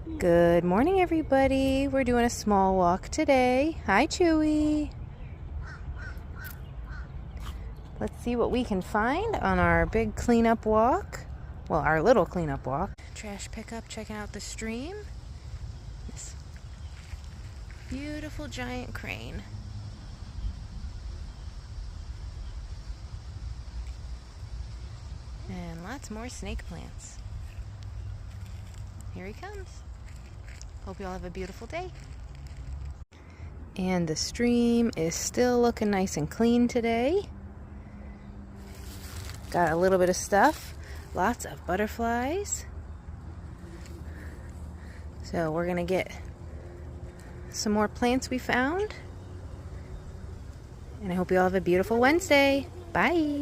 Good morning, everybody. We're doing a small walk today. Hi, Chewy. Let's see what we can find on our big cleanup walk. Well, our little cleanup walk. Trash pickup, checking out the stream. This beautiful giant crane. And lots more snake plants. Here he comes. Hope you all have a beautiful day. And the stream is still looking nice and clean today. Got a little bit of stuff. Lots of butterflies. So we're gonna get some more plants we found. And I hope you all have a beautiful Wednesday. Bye.